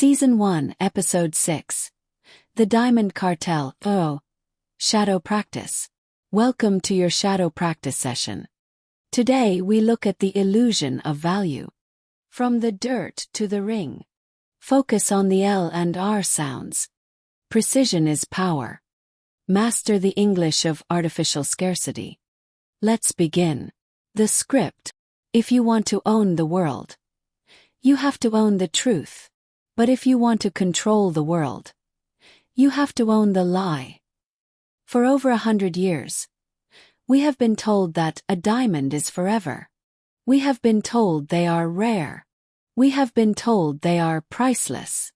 Season 1, Episode 6. The Diamond Cartel. Shadow Practice. Welcome to your shadow practice session. Today we look at the illusion of value. From the dirt to the ring. Focus on the L and R sounds. Precision is power. Master the English of artificial scarcity. Let's begin. The script. If you want to own the world, you have to own the truth. But if you want to control the world, you have to own the lie. For over 100 years, we have been told that a diamond is forever. We have been told they are rare. We have been told they are priceless.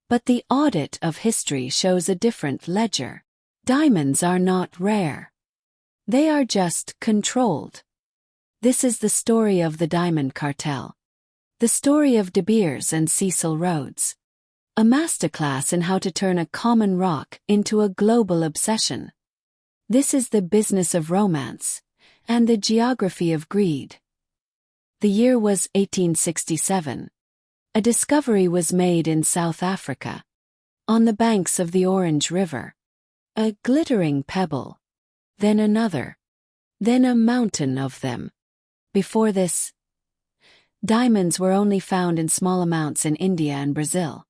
But the audit of history shows a different ledger. Diamonds are not rare. They are just controlled. This is the story of the Diamond Cartel. The story of De Beers and Cecil Rhodes. A masterclass in how to turn a common rock into a global obsession. This is the business of romance, and the geography of greed. The year was 1867. A discovery was made in South Africa. On the banks of the Orange River. A glittering pebble. Then another. Then a mountain of them. Before this, diamonds were only found in small amounts in India and Brazil.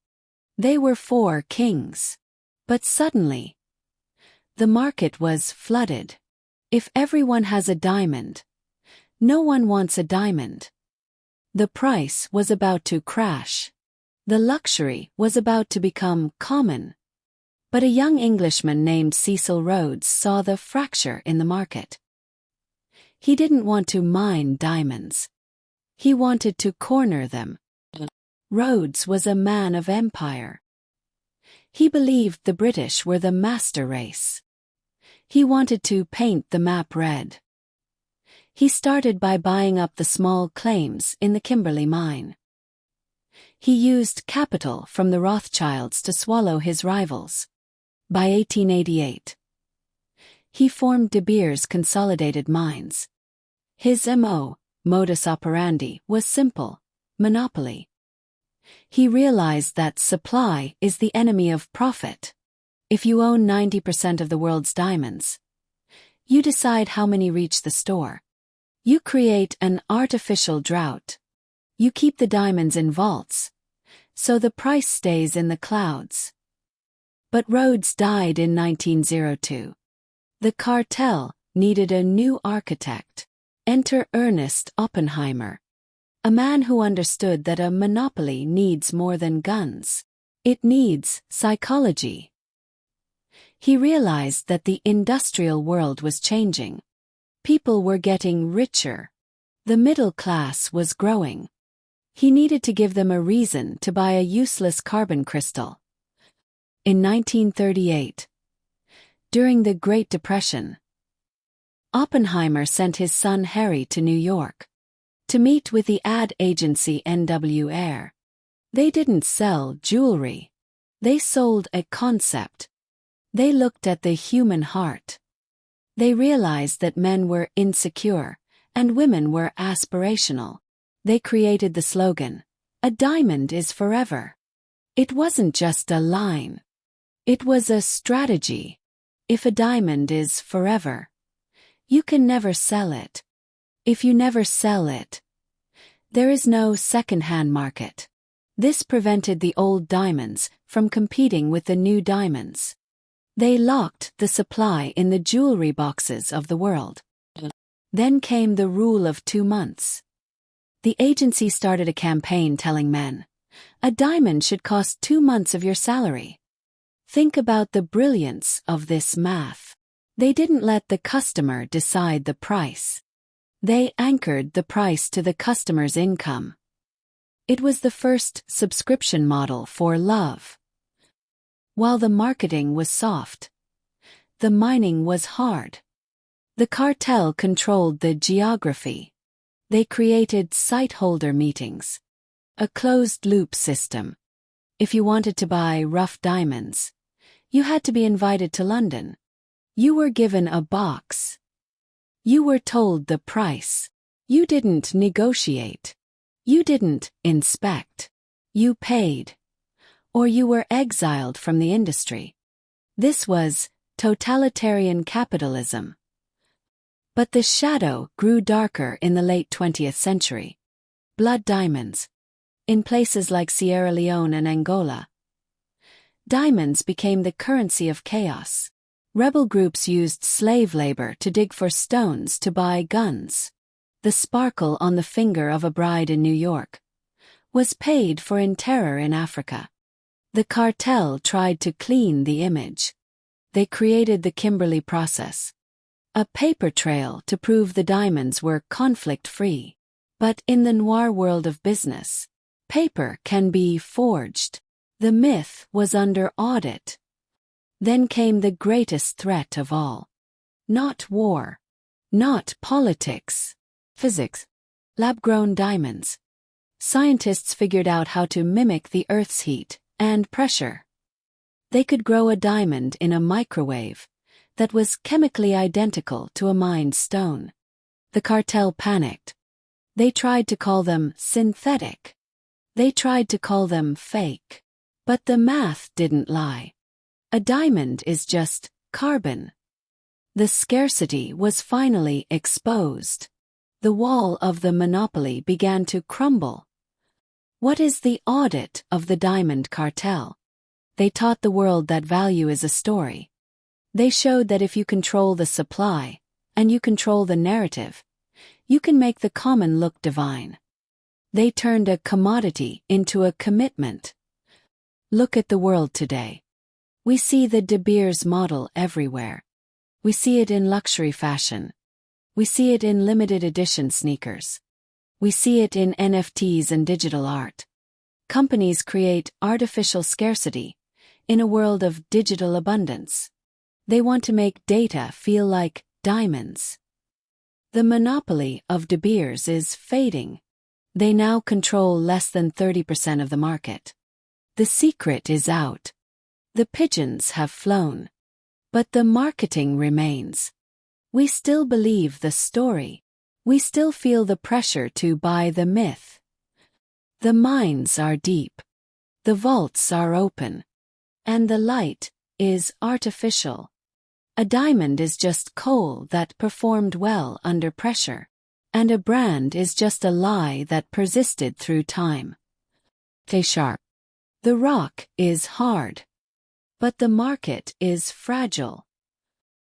They were for kings. But suddenly, the market was flooded. If everyone has a diamond, no one wants a diamond. The price was about to crash. The luxury was about to become common. But a young Englishman named Cecil Rhodes saw the fracture in the market. He didn't want to mine diamonds. He wanted to corner them. Rhodes was a man of empire. He believed the British were the master race. He wanted to paint the map red. He started by buying up the small claims in the Kimberley mine. He used capital from the Rothschilds to swallow his rivals. By 1888, he formed De Beers Consolidated Mines. His modus operandi, was simple: monopoly. He realized that supply is the enemy of profit. If you own 90% of the world's diamonds, you decide how many reach the store. You create an artificial drought. You keep the diamonds in vaults, so the price stays in the clouds. But Rhodes died in 1902. The cartel needed a new architect. Enter Ernest Oppenheimer. A man who understood that a monopoly needs more than guns. It needs psychology. He realized that the industrial world was changing. People were getting richer. The middle class was growing. He needed to give them a reason to buy a useless carbon crystal. In 1938, during the Great Depression, Oppenheimer sent his son Harry to New York to meet with the ad agency N.W. Ayer. They didn't sell jewelry. They sold a concept. They looked at the human heart. They realized that men were insecure and women were aspirational. They created the slogan, "A diamond is forever." It wasn't just a line. It was a strategy. If a diamond is forever, you can never sell it. If you never sell it, there is no second-hand market. This prevented the old diamonds from competing with the new diamonds. They locked the supply in the jewelry boxes of the world. Then came the rule of 2 months. The agency started a campaign telling men, a diamond should cost 2 months of your salary. Think about the brilliance of this math. They didn't let the customer decide the price. They anchored the price to the customer's income. It was the first subscription model for love. While the marketing was soft, the mining was hard. The cartel controlled the geography. They created site-holder meetings. A closed-loop system. If you wanted to buy rough diamonds, you had to be invited to London. You were given a box. You were told the price. You didn't negotiate. You didn't inspect. You paid. or you were exiled from the industry. This was totalitarian capitalism. But the shadow grew darker in the late 20th century. Blood diamonds. In places like Sierra Leone and Angola, diamonds became the currency of chaos. Rebel groups used slave labor to dig for stones to buy guns. The sparkle on the finger of a bride in New York was paid for in terror in Africa. The cartel tried to clean the image. They created the Kimberley process, a paper trail to prove the diamonds were conflict-free. But in the noir world of business, paper can be forged. The myth was under audit. Then came the greatest threat of all. Not war. Not politics. Physics. Lab-grown diamonds. Scientists figured out how to mimic the Earth's heat and pressure. They could grow a diamond in a microwave that was chemically identical to a mined stone. The cartel panicked. They tried to call them synthetic. They tried to call them fake. But the math didn't lie. A diamond is just carbon. The scarcity was finally exposed. The wall of the monopoly began to crumble. What is the audit of the diamond cartel? They taught the world that value is a story. They showed that if you control the supply, and you control the narrative, you can make the common look divine. They turned a commodity into a commitment. Look at the world today. We see the De Beers model everywhere. We see it in luxury fashion. We see it in limited edition sneakers. We see it in NFTs and digital art. Companies create artificial scarcity in a world of digital abundance. They want to make data feel like diamonds. The monopoly of De Beers is fading. They now control less than 30% of the market. The secret is out. The pigeons have flown. But the marketing remains. We still believe the story. We still feel the pressure to buy the myth. The mines are deep. The vaults are open. And the light is artificial. A diamond is just coal that performed well under pressure. And a brand is just a lie that persisted through time. Stay sharp. The rock is hard. But the market is fragile.